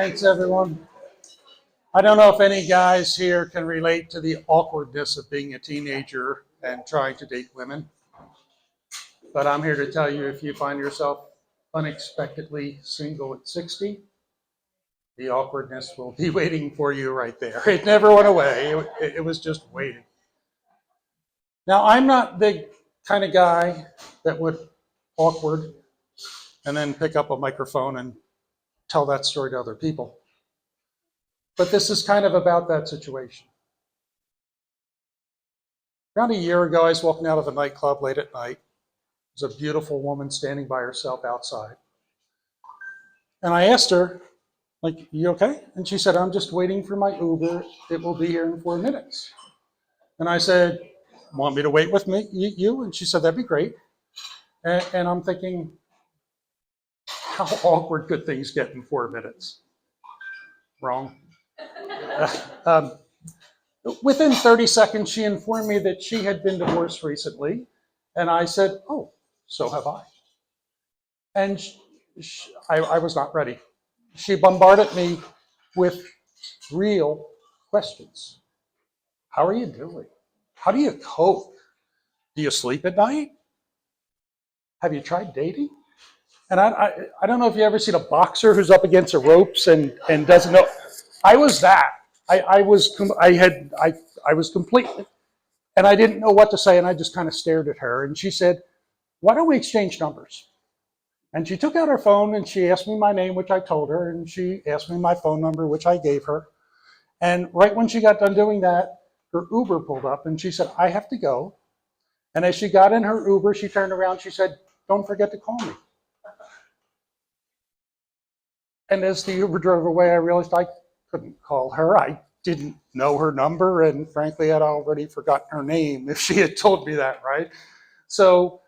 Thanks, everyone. I don't know if any guys here can relate to the awkwardness of being a teenager and trying to date women, but I'm here to tell you if you find yourself unexpectedly single at 60, the awkwardness will be waiting for you right there. It never went away, it was just waiting. Now, I'm not the kind of guy that would awkward and then pick up a microphone and tell that story to other people. But this is kind of about that situation. Around a year ago, I was walking out of a nightclub late at night. There was a beautiful woman standing by herself outside. And I asked her, like, you okay? And she said, I'm just waiting for my Uber. It will be here in 4 minutes. And I said, want me to wait with me, you? And she said, that'd be great. And I'm thinking, how awkward could things get in 4 minutes? Wrong. Within 30 seconds, she informed me that she had been divorced recently. And I said, oh, so have I. And I was not ready. She bombarded me with real questions. How are you doing? How do you cope? Do you sleep at night? Have you tried dating? And I don't know if you ever seen a boxer who's up against the ropes and doesn't know. I was that. I was completely, and I didn't know what to say, and I just kind of stared at her. And she said, why don't we exchange numbers? And she took out her phone and she asked me my name, which I told her, and she asked me my phone number, which I gave her. And right when she got done doing that, her Uber pulled up and she said, I have to go. And as she got in her Uber, she turned around, she said, don't forget to call me. And as the Uber drove away, I realized I couldn't call her. I didn't know her number, and frankly, I'd already forgotten her name if she had told me that, right? So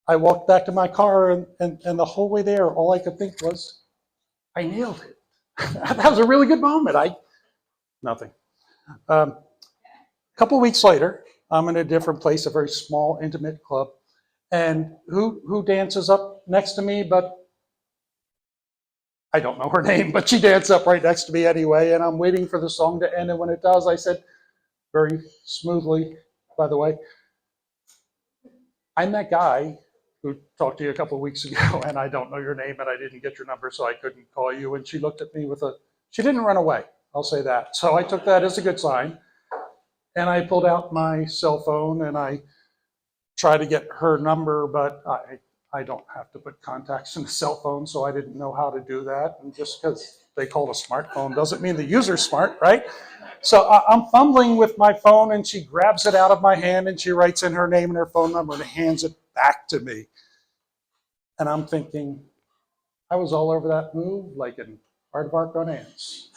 I walked back to my car, and the whole way there, all I could think was, I nailed it. That was a really good moment. Nothing. A couple weeks later, I'm in a different place, a very small, intimate club, and who dances up next to me but I don't know her name, but she danced up right next to me anyway, and I'm waiting for the song to end, and when it does, I said, very smoothly, by the way, I'm that guy who talked to you a couple of weeks ago, and I don't know your name, and I didn't get your number, so I couldn't call you, and she looked at me she didn't run away, I'll say that. So I took that as a good sign, and I pulled out my cell phone, and I tried to get her number, but I don't have to put contacts in a cell phone, so I didn't know how to do that. And just because they call it a smartphone doesn't mean the user's smart, right? So I'm fumbling with my phone, and she grabs it out of my hand, and she writes in her name and her phone number and hands it back to me. And I'm thinking, I was all over that move like an aardvark on ants.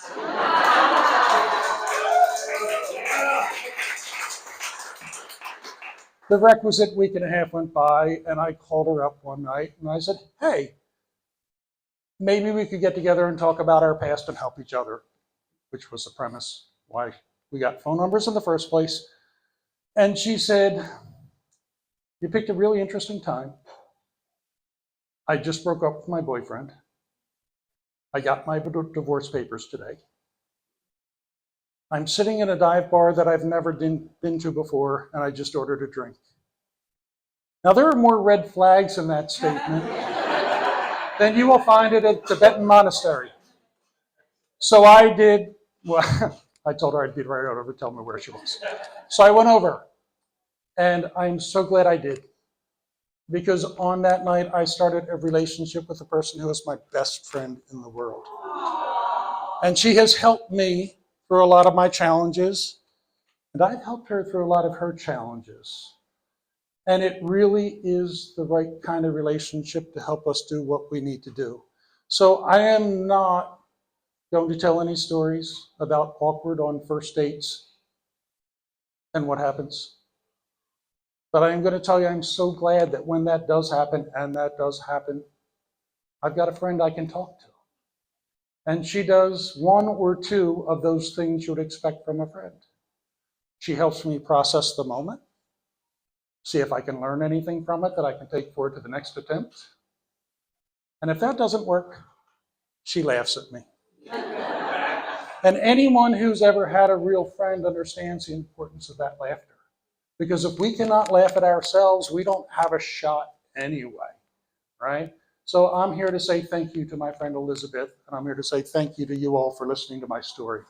The requisite week and a half went by, and I called her up one night, and I said, hey, maybe we could get together and talk about our past and help each other, which was the premise why we got phone numbers in the first place. And she said, you picked a really interesting time. I just broke up with my boyfriend. I got my divorce papers today. I'm sitting in a dive bar that I've never been to before, and I just ordered a drink. Now, there are more red flags in that statement than you will find at a Tibetan monastery. So I did, well, I told her I'd be right over, tell me where she was. So I went over, and I'm so glad I did, because on that night, I started a relationship with a person who is my best friend in the world. And she has helped me through a lot of my challenges, and I've helped her through a lot of her challenges. And it really is the right kind of relationship to help us do what we need to do. So I am not going to tell any stories about awkward on first dates and what happens. But I am going to tell you, I'm so glad that when that does happen, and that does happen, I've got a friend I can talk to. And she does one or two of those things you would expect from a friend. She helps me process the moment, see if I can learn anything from it that I can take forward to the next attempt. And if that doesn't work, she laughs at me. And anyone who's ever had a real friend understands the importance of that laughter. Because if we cannot laugh at ourselves, we don't have a shot anyway, right? So I'm here to say thank you to my friend Elizabeth, and I'm here to say thank you to you all for listening to my story.